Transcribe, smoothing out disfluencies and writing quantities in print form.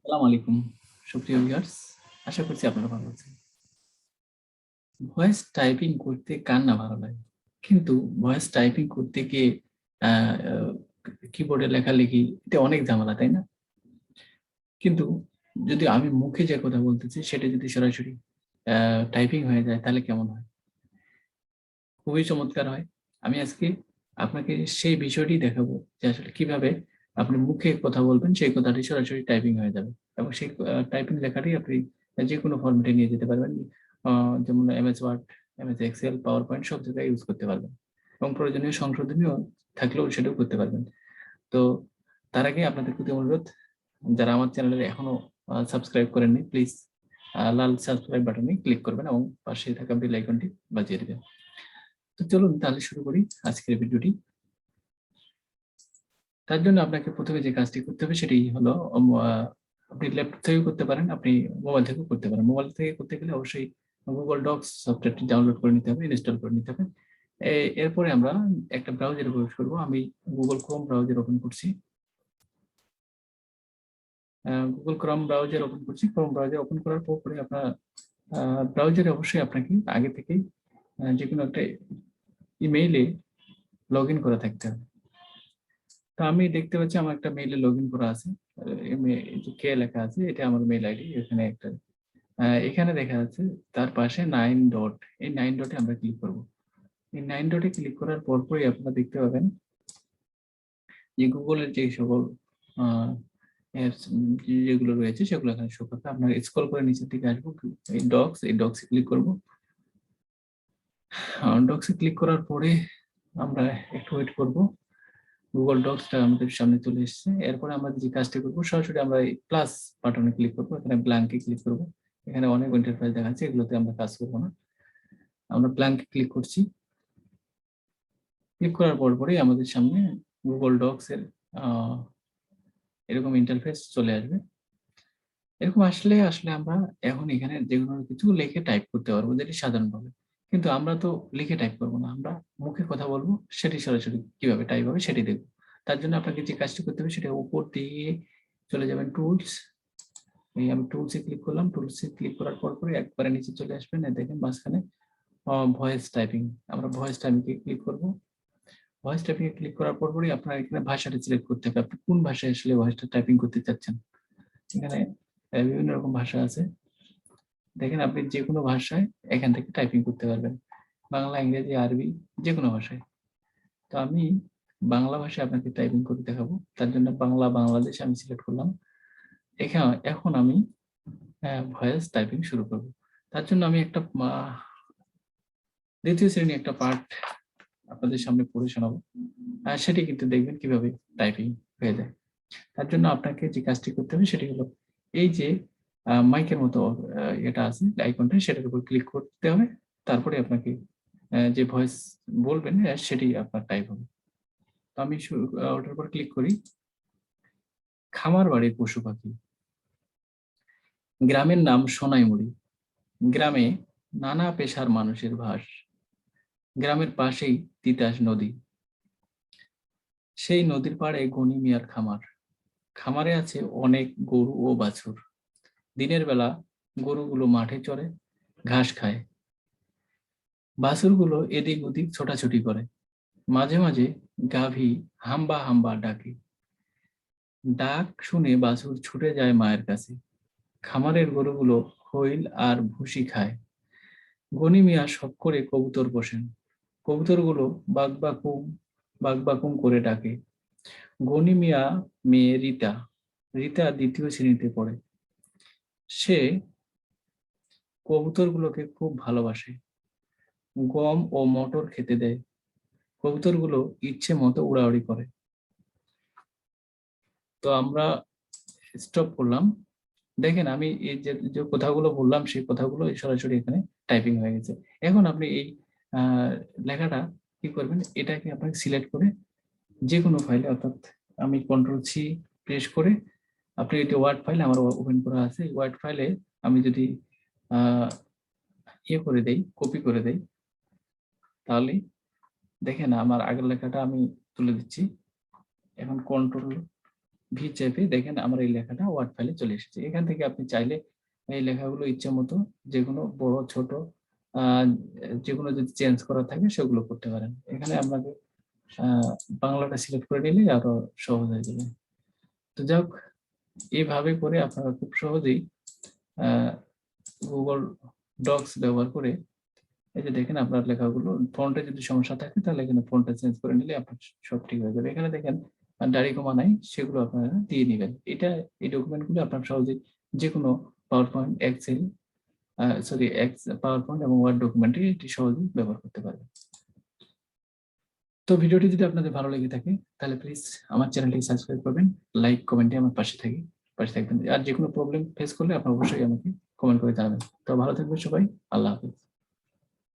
আসসালামু আলাইকুম সুপ্রিয় ভিউয়ার্স, আশা করছি আপনারা ভালো আছেন। ভয়েস টাইপিং করতে কার না ভালো লাগে, কিন্তু ভয়েস টাইপিং করতে গিয়ে কিবোর্ডে লেখালেখি এটা অনেক ঝামেলা, তাই না? কিন্তু যদি আমি মুখে যে কথা বলতেছি সেটা যদি সরাসরি টাইপিং হয়ে যায় তাহলে কেমন হয়? খুবই চমৎকার হয়। আমি আজকে আপনাকে সেই বিষয়টি দেখাবো যে আসলে কিভাবে আপনি মুখে কথা বলবেন সেই কথাটি সরাসরি টাইপিং হয়ে যাবে এবং সেই টাইপিং লেখাটি আপনি যেকোনো ফরম্যাটে নিয়ে যেতে পারবেন। যেমন MS Word, MS Excel, PowerPoint সব জায়গায় ইউজ করতে পারবেন এবং প্রয়োজনীয় সংশোধনীয় থাকলেও সেটাও করতে পারবেন। তো তার আগে আপনাদের প্রতি অনুরোধ, যারা আমার চ্যানেলে এখনো সাবস্ক্রাইব করেননি, প্লিজ লাল সাবস্ক্রাইব বাটনে ক্লিক করবেন এবং পাশে থাকা বেল আইকনটি বাজিয়ে দিবেন। তো চলুন তাহলে শুরু করি আজকের ভিডিওটি। তার জন্য আপনাকে প্রথমে যে কাজটি করতে হবে সেটি হলো আপনি ল্যাপটপ থেকেও করতে পারেন, আপনি মোবাইল থেকেও করতে পারেন। মোবাইল থেকে করতে গেলে অবশ্যই গুগল ডক্স সফটওয়্যারটি ডাউনলোড করে নিতে হবে, ইনস্টল করে নিতে হবে। এরপরে আমরা একটা ব্রাউজারে প্রবেশ করব। আমি গুগল ক্রোম ব্রাউজার ওপেন করছি। গুগল ক্রোম ব্রাউজার ওপেন করছি। ক্রোম ব্রাউজার ওপেন করার পরে আপনার ব্রাউজারে অবশ্যই আপনাকে আগে থেকেই যে কোনো একটা ইমেইলে লগ ইন করা থাকতে হবে। তো আমি দেখতে পাচ্ছি আমার একটা মেইলে লগইন করা আছে। কে লেখা আছে, এটা আমার মেইল আইডি। এখানে একটা এখানে দেখা যাচ্ছে তার পাশে 9 ডট, এই 9 ডটে আমরা ক্লিক করব। এই 9 ডটে ক্লিক করার পরপরই আপনারা দেখতে পাবেন যে গুগলের যে সকল অ্যাপস যেগুলো রয়েছে সেগুলো এখানে শো করবে। আপনারা স্ক্রল করে নিচের দিকে আসবো, এই ডক্সে ক্লিক করব। ডক্সে ক্লিক করার পরে আমরা একটু ওয়েট করব। গুগল ডক্সটা আমাদের সামনে চলে এসেছে। এরপরে আমরা যে কাজটি করবো, সরাসরি আমরা এই প্লাস বাটনে ক্লিক করবো, এখানে ব্ল্যাঙ্কে ক্লিক করবো। এখানে অনেক ইন্টারফেস দেখাচ্ছে, এগুলোতে আমরা কাজ করবো না। আমরা ব্ল্যাঙ্কে ক্লিক করছি। ক্লিক করার পরপরই আমাদের সামনে গুগল ডক্স এর এরকম ইন্টারফেস চলে আসবে। এরকম আসলে আসলে আমরা এখন এখানে যেকোনো কিছু লিখে টাইপ করতে পারবো, যেটি সাধারণভাবে। কিন্তু আমরা তো লিখে টাইপ করবো না, আমরা মুখে কথা বলবো, সেটি সরাসরি কিভাবে টাইপ হবে সেটি দেখবো। তার জন্য আপনাকে যে কাজটি করতে হবে সেটা উপর দিয়ে চলে যাবেন টুলস। এই আমি টুলসে ক্লিক করলাম। টুলসে ক্লিক করার পরে একবারে নিচে চলে আসবেন, দেখেন মাঝখানে ভয়েস টাইপিং। আমরা ভয়েস টাইপিংকে ক্লিক করব। ভয়েস টাইপিং এ ক্লিক করার পরই আপনার এখানে ভাষাটা সিলেক্ট করতে হবে, আপনি কোন ভাষায় আসলে ভয়েসটা টাইপিং করতে চাচ্ছেন। এখানে বিভিন্ন রকম ভাষা আছে, দেখেন আপনি যে কোনো ভাষায় এখান থেকে টাইপিং করতে পারবেন, বাংলা, ইংরেজি, আরবি, যে কোনো ভাষায়। তো আমি বাংলা ভাষায় আপনাকে টাইপিং করে দেখাবো। তার জন্য বাংলা বাংলাদেশ আমি সিলেক্ট করলাম। এখন আমি ভয়েস টাইপিং শুরু করব। তার জন্য আমি একটা দ্বিতীয় শ্রেণী একটা পার্ট আপনাদের সামনে পড়ে শোনাবো, আর সেটি কিন্তু দেখবেন কিভাবে টাইপিং হয়ে যায়। তার জন্য আপনাকে যে কাজটি করতে হবে সেটি হলো এই যে মাইকের মতো এটা আছে আইকনটা, সেটার উপর ক্লিক করতে হবে। তারপরে আপনাকে যে ভয়েস বলবেন সেটি আপনার টাইপ হবে। তো আমি ওটার উপর ক্লিক করি। খামার বাড়ির পশু পাখি, গ্রামের নাম সোনাইমুড়ি, গ্রামে নানা পেশার মানুষের বাস, গ্রামের পাশেই তিতাস নদী, সেই নদীর পাড়ে গনি মিয়ার খামার, খামারে আছে অনেক গরু ও বাছুর। দিনের বেলা গরুগুলো মাঠে চড়ে, ঘাস খায়, বাছুরগুলো এদিক ওদিক ছোটাছুটি করে, মাঝে মাঝে গাভী হাম্বা হাম্বা ডাকে, ডাক শুনে বাছুর ছুটে যায় মায়ের কাছে। খামারের গরুগুলো খৈল আর ভুসি খায়। গনি মিয়া শখ করে কবুতর পোষেন, কবুতরগুলো বাগবাকুম বাগবাকুম করে ডাকে। গনি মিয়া মেয়ে রীতা, রীতা দ্বিতীয় শ্রেণীতে পড়ে। সে কবুতরগুলোকে খুব ভালোবাসে, গম ও মটর খেতে দেয়, কবুতরগুলো ইচ্ছে মতো উড়াউড়ি করে। তো আমরা স্টপ করলাম। দেখেন আমি এই যে যে কথাগুলো বললাম সেই কথাগুলো সরাসরি এখানে টাইপিং হয়ে গেছে। এখন আপনি এই লেখাটা কি করবেন, এটাকে আপনাকে সিলেক্ট করে যে কোনো ফাইলে, অর্থাৎ আমি কন্ট্রোল-সি প্রেস করে, আপনি এটি ওয়ার্ড ফাইল আমার ওপেন করা আছে, ওয়ার্ড ফাইলে আমি যদি ইয়ে করে দেই, কপি করে দেই, তাহলে দেখেন আমার আগের লেখাটা আমি তুলে দিচ্ছি। এখন কন্ট্রোল ভি চেপে দেখেন আমার এই লেখাটা ওয়ার্ড ফাইলে চলে এসেছে। এখান থেকে আপনি চাইলে এই লেখাগুলো ইচ্ছামতো যেকোনো বড় ছোট আ যেকোনো যদি চেঞ্জ করা থাকে সেগুলো করতে পারেন। এখানে আপনাকে আ বাংলাটা সিলেক্ট করে নিলে আরো সহজ হয়ে যাবে। তো যাই হোক, এভাবে করে আপনারা খুব সহজেই আ Google Docs ব্যবহার করে এই যে দেখেন আপনার লেখাগুলো ফন্টে যদি সমস্যা থাকে তাহলে এখানে ফন্টটা চেঞ্জ করে নিলে আপনার সব ঠিক হয়ে যাবে। এখানে দেখেন দাড়ি কমা নাই, সেগুলো আপনারা দিয়ে নিবেন। এই ডকুমেন্টগুলো আপনারা সহজেই যেকোনো PowerPoint, Excel সরি PowerPoint এবং Word ডকুমেন্টে এটি সহজেই ব্যবহার করতে পারবেন। তো ভিডিওটি যদি আপনাদের ভালো লেগে থাকে তাহলে প্লিজ আমার চ্যানেলটি সাবস্ক্রাইব করবেন, লাইক, কমেন্টে আমার পাশে থাকবেন। আর যেকোনো প্রবলেম ফেস করলে আপনারা অবশ্যই আমাকে কমেন্ট করে জানাবেন। তো ভালো থাকবেন সবাই। আল্লাহ হাফেজ।